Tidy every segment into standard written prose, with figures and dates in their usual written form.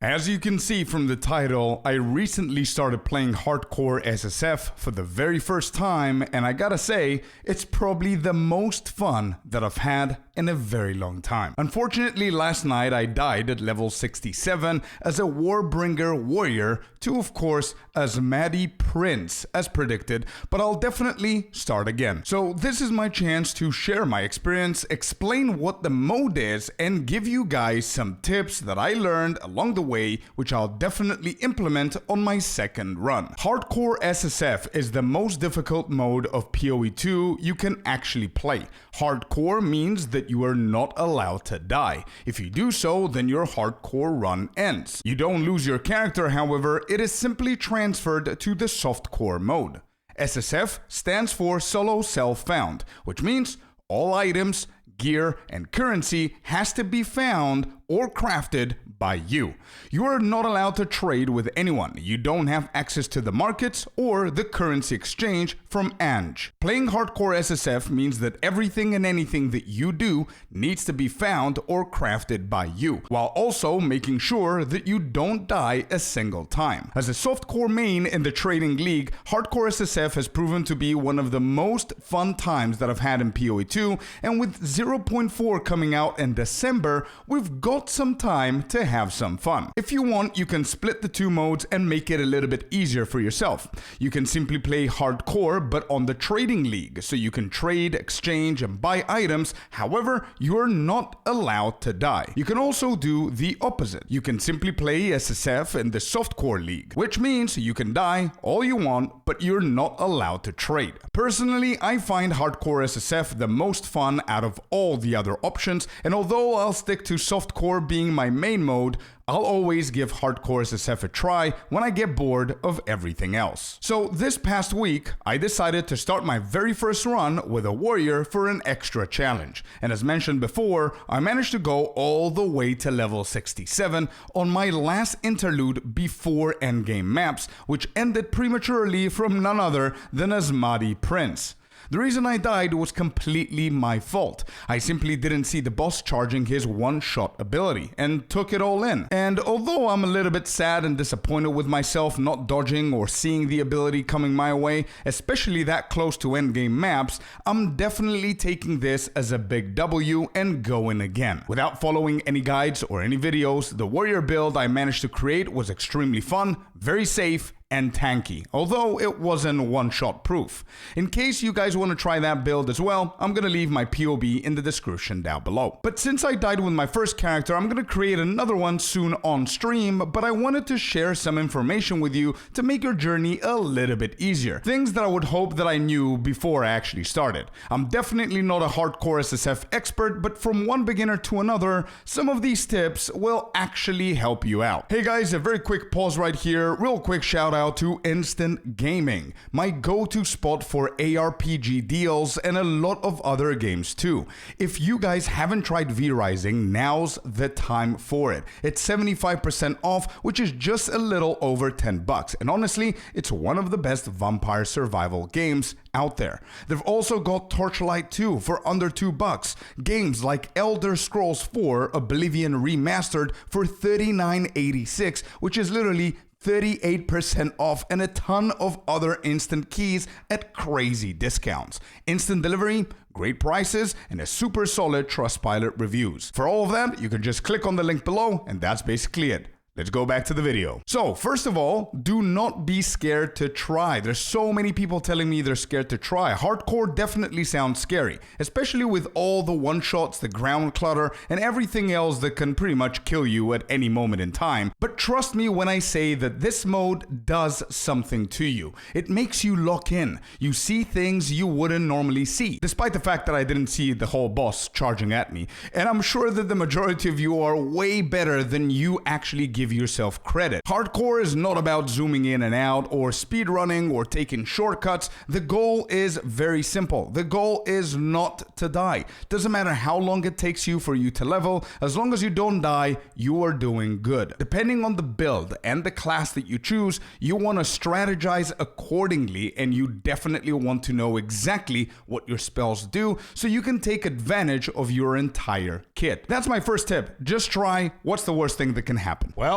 As you can see from the title, I recently started playing hardcore SSF for the very first time, and I gotta say, it's probably the most fun that I've had in a very long time. Unfortunately, last night I died at level 67 as a Warbringer warrior to, of course, Asmadi Prince, as predicted, but I'll definitely start again. So this is my chance to share my experience, explain what the mode is, and give you guys some tips that I learned along the way, which I'll definitely implement on my second run. Hardcore SSF is the most difficult mode of POE2 you can actually play. Hardcore means that you are not allowed to die. If you do so, then your hardcore run ends. You don't lose your character, however, it is simply transferred to the softcore mode. SSF stands for Solo Self Found, which means all items, gear, and currency has to be found or crafted by you. You are not allowed to trade with anyone. You don't have access to the markets or the currency exchange from Ange. Playing hardcore SSF means that everything and anything that you do needs to be found or crafted by you, while also making sure that you don't die a single time. As a softcore main in the trading league, hardcore SSF has proven to be one of the most fun times that I've had in POE2, and with 0.4 coming out in December, we've got some time to have some fun. If you want, you can split the two modes and make it a little bit easier for yourself. You can simply play hardcore but on the trading league, so you can trade, exchange, and buy items. However, you're not allowed to die. You can also do the opposite. You can simply play SSF in the softcore league, which means you can die all you want, but you're not allowed to trade. Personally, I find hardcore SSF the most fun out of all the other options, and although I'll stick to softcore being my main mode, I'll always give hardcore SSF a try when I get bored of everything else. So this past week, I decided to start my very first run with a warrior for an extra challenge. And as mentioned before, I managed to go all the way to level 67 on my last interlude before endgame maps, which ended prematurely from none other than Asmadi Prince. The reason I died was completely my fault. I simply didn't see the boss charging his one-shot ability and took it all in. And although I'm a little bit sad and disappointed with myself not dodging or seeing the ability coming my way, especially that close to endgame maps, I'm definitely taking this as a big W and going again. Without following any guides or any videos, the warrior build I managed to create was extremely fun, very safe, and tanky, although it wasn't one-shot proof. In case you guys want to try that build as well, I'm gonna leave my POB in the description down below. But since I died with my first character, I'm gonna create another one soon on stream, but I wanted to share some information with you to make your journey a little bit easier. Things that I would hope that I knew before I actually started. I'm definitely not a hardcore SSF expert, but from one beginner to another, some of these tips will actually help you out. Hey guys, a very quick pause right here, real quick shout out to Instant Gaming, my go-to spot for ARPG deals and a lot of other games too. If you guys haven't tried V-Rising, now's the time for it. It's 75% off, which is just a little over $10, and honestly, it's one of the best vampire survival games out there. They've also got Torchlight 2 for under $2, games like Elder Scrolls 4 Oblivion Remastered for $39.86, which is literally 38% off, and a ton of other instant keys at crazy discounts. Instant delivery, great prices, and a super solid Trustpilot reviews. For all of that, you can just click on the link below, and that's basically it. Let's go back to the video. So, first of all, do not be scared to try. There's so many people telling me they're scared to try. Hardcore definitely sounds scary, especially with all the one-shots, the ground clutter, and everything else that can pretty much kill you at any moment in time. But trust me when I say that this mode does something to you. It makes you lock in. You see things you wouldn't normally see, despite the fact that I didn't see the whole boss charging at me. And I'm sure that the majority of you are way better than you actually give yourself credit. Hardcore is not about zooming in and out or speedrunning or taking shortcuts. The goal is very simple. The goal is not to die. Doesn't matter how long it takes you for you to level, as long as you don't die, you are doing good. Depending on the build and the class that you choose, you want to strategize accordingly, and you definitely want to know exactly what your spells do so you can take advantage of your entire kit. That's my first tip. Just try. What's the worst thing that can happen? Well,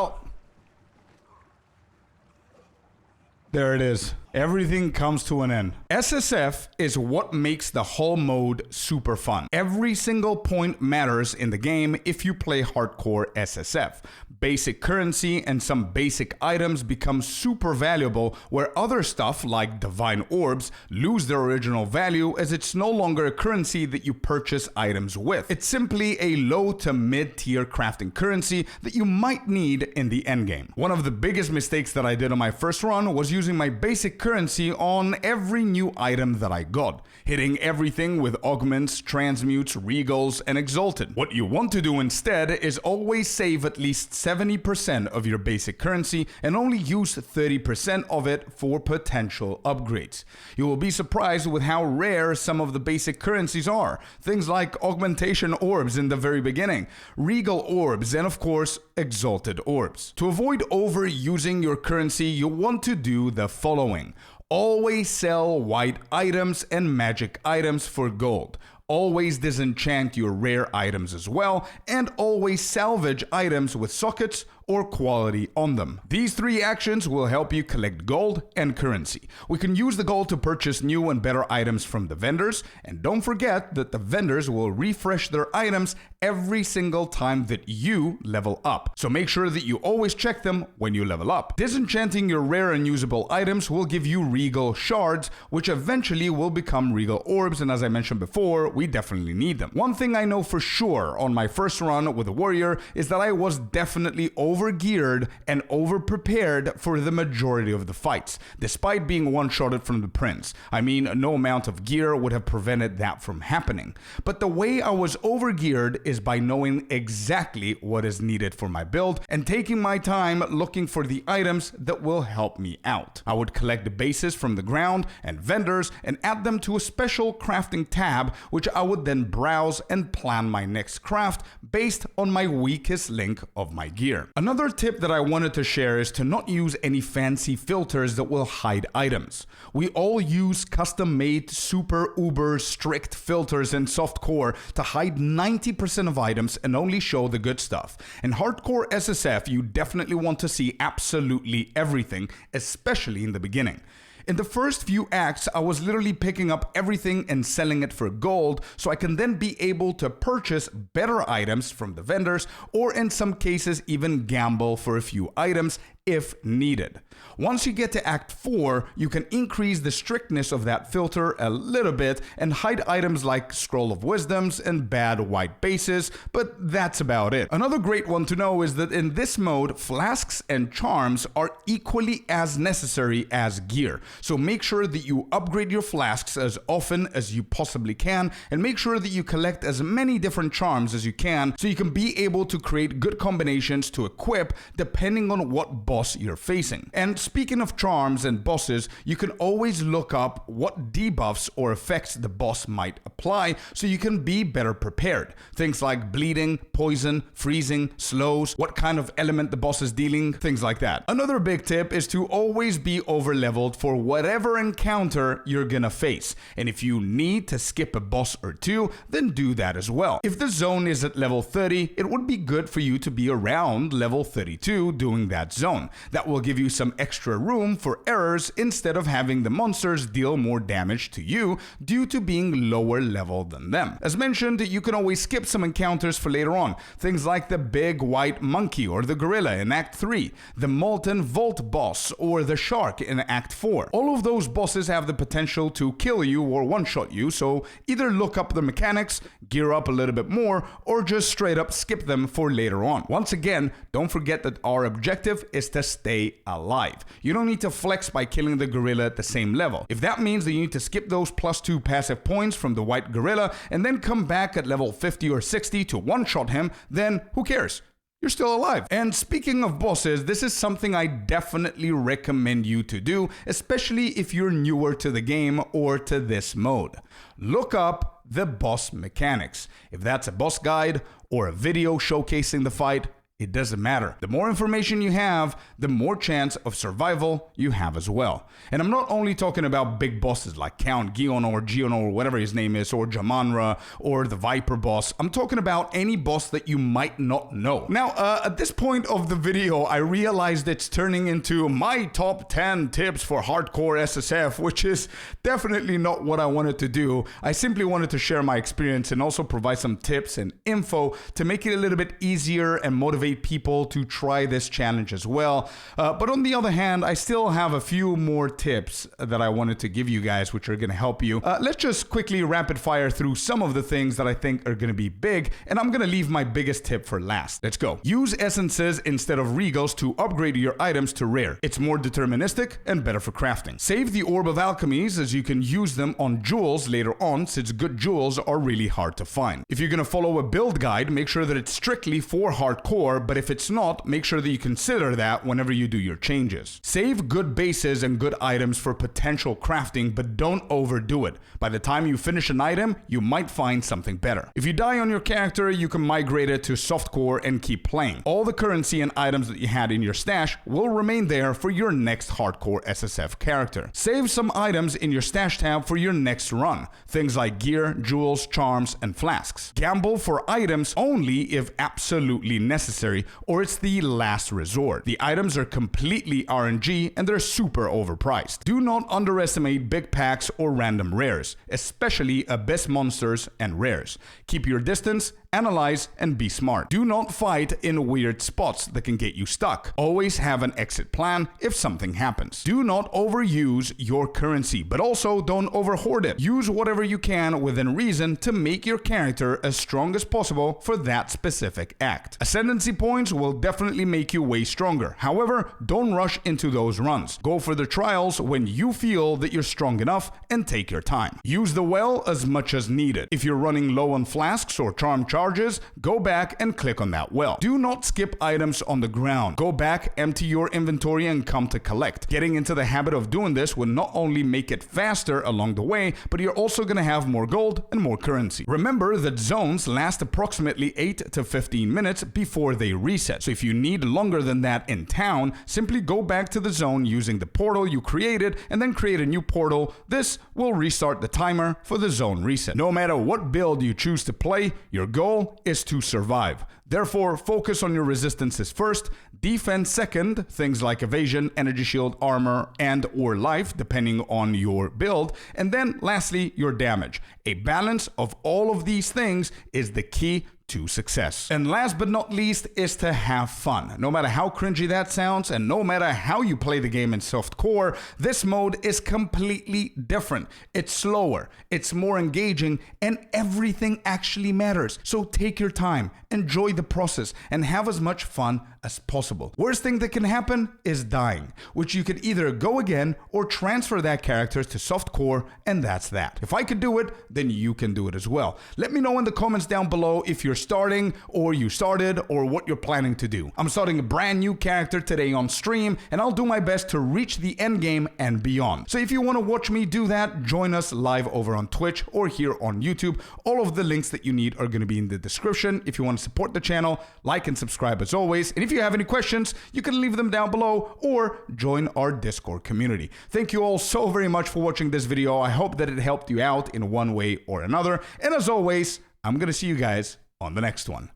There it is. Everything comes to an end. SSF is what makes the whole mode super fun. Every single point matters in the game if you play hardcore SSF. Basic currency and some basic items become super valuable, where other stuff like divine orbs lose their original value as it's no longer a currency that you purchase items with. It's simply a low to mid tier crafting currency that you might need in the endgame. One of the biggest mistakes that I did on my first run was using my basic currency on every new item that I got, hitting everything with augments, transmutes, regals, and exalted. What you want to do instead is always save at least 70% of your basic currency and only use 30% of it for potential upgrades. You will be surprised with how rare some of the basic currencies are. Things like augmentation orbs in the very beginning, regal orbs, and of course, exalted orbs. To avoid overusing your currency, you want to do the following. Always sell white items and magic items for gold. Always disenchant your rare items as well, and always salvage items with sockets or quality on them. These three actions will help you collect gold and currency. We can use the gold to purchase new and better items from the vendors, and don't forget that the vendors will refresh their items every single time that you level up. So make sure that you always check them when you level up. Disenchanting your rare and usable items will give you regal shards, which eventually will become regal orbs, and as I mentioned before, we definitely need them. One thing I know for sure on my first run with a warrior is that I was definitely over-geared and over-prepared for the majority of the fights, despite being one-shotted from the prince. I mean, no amount of gear would have prevented that from happening. But the way I was over-geared is by knowing exactly what is needed for my build and taking my time looking for the items that will help me out. I would collect the bases from the ground and vendors and add them to a special crafting tab, which I would then browse and plan my next craft based on my weakest link of my gear. Another tip that I wanted to share is to not use any fancy filters that will hide items. We all use custom-made super uber strict filters in softcore to hide 90% of items and only show the good stuff. In hardcore SSF, you definitely want to see absolutely everything, especially in the beginning. In the first few acts, I was literally picking up everything and selling it for gold, so I can then be able to purchase better items from the vendors, or in some cases even gamble for a few items if needed. Once you get to Act 4, you can increase the strictness of that filter a little bit and hide items like Scroll of Wisdoms and bad white bases, but that's about it. Another great one to know is that in this mode, flasks and charms are equally as necessary as gear. So make sure that you upgrade your flasks as often as you possibly can, and make sure that you collect as many different charms as you can so you can be able to create good combinations to equip depending on what boss you're facing. And speaking of charms and bosses, you can always look up what debuffs or effects the boss might apply so you can be better prepared. Things like bleeding, poison, freezing, slows, what kind of element the boss is dealing, things like that. Another big tip is to always be over-leveled for whatever encounter you're gonna face. And if you need to skip a boss or two, then do that as well. If the zone is at level 30, it would be good for you to be around level 32 doing that zone. That will give you some extra room for errors instead of having the monsters deal more damage to you due to being lower level than them. As mentioned, you can always skip some encounters for later on. Things like the big white monkey or the gorilla in Act 3, the molten vault boss or the shark in Act 4. All of those bosses have the potential to kill you or one-shot you, so either look up the mechanics, gear up a little bit more, or just straight up skip them for later on. Once again, don't forget that our objective is to stay alive. You don't need to flex by killing the gorilla at the same level. If that means that you need to skip those +2 passive points from the white gorilla and then come back at level 50 or 60 to one-shot him, then who cares? You're still alive. And speaking of bosses, this is something I definitely recommend you to do, especially if you're newer to the game or to this mode. Look up the boss mechanics. If that's a boss guide or a video showcasing the fight, It doesn't matter. The more information you have, the more chance of survival you have as well. And I'm not only talking about big bosses like Count Gion or Gion or whatever his name is, or Jamanra, or the Viper boss. I'm talking about any boss that you might not know. Now, at this point of the video, I realized it's turning into my top 10 tips for hardcore SSF, which is definitely not what I wanted to do. I simply wanted to share my experience and also provide some tips and info to make it a little bit easier and motivate people to try this challenge as well. But on the other hand, I still have a few more tips that I wanted to give you guys, which are going to help you. Let's just quickly rapid fire through some of the things that I think are going to be big, and I'm going to leave my biggest tip for last. Let's go. Use essences instead of regals to upgrade your items to rare. It's more deterministic and better for crafting. Save the Orb of Alchemies, as you can use them on jewels later on, since good jewels are really hard to find. If you're going to follow a build guide, make sure that it's strictly for hardcore, but if it's not, make sure that you consider that whenever you do your changes. Save good bases and good items for potential crafting, but don't overdo it. By the time you finish an item, you might find something better. If you die on your character, you can migrate it to softcore and keep playing. All the currency and items that you had in your stash will remain there for your next hardcore SSF character. Save some items in your stash tab for your next run. Things like gear, jewels, charms, and flasks. Gamble for items only if absolutely necessary, or it's the last resort. The items are completely RNG and they're super overpriced. Do not underestimate big packs or random rares, especially abyss monsters and rares. Keep your distance, analyze, and be smart. Do not fight in weird spots that can get you stuck. Always have an exit plan if something happens. Do not overuse your currency, but also don't overhoard it. Use whatever you can within reason to make your character as strong as possible for that specific act. Ascendancy points will definitely make you way stronger. However, don't rush into those runs. Go for the trials when you feel that you're strong enough and take your time. Use the well as much as needed. If you're running low on flasks or charm charges, go back and click on that well. Do not skip items on the ground. Go back, empty your inventory, and come to collect. Getting into the habit of doing this will not only make it faster along the way, but you're also going to have more gold and more currency. Remember that zones last approximately 8 to 15 minutes before they reset. So if you need longer than that in town, simply go back to the zone using the portal you created and then create a new portal. This will restart the timer for the zone reset. No matter what build you choose to play, your goal is to survive. Therefore, focus on your resistances first, defense second, things like evasion, energy shield, armor, and or life, depending on your build, and then lastly, your damage. A balance of all of these things is the key to success. And last but not least is to have fun. No matter how cringy that sounds, and no matter how you play the game in softcore, this mode is completely different. It's slower, it's more engaging, and everything actually matters. So take your time, enjoy the process, and have as much fun as possible. Worst thing that can happen is dying, which you could either go again or transfer that character to softcore, and that's that. If I could do it, then you can do it as well. Let me know in the comments down below if you're starting, or you started, or what you're planning to do. I'm starting a brand new character today on stream, and I'll do my best to reach the end game and beyond. So if you want to watch me do that, join us live over on Twitch or here on YouTube. All of the links that you need are going to be in the description. If you want to support the channel, like and subscribe as always. And if you have any questions, you can leave them down below or join our Discord community. Thank you all so very much for watching this video. I hope that it helped you out in one way or another. And as always, I'm going to see you guys on the next one.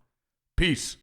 Peace.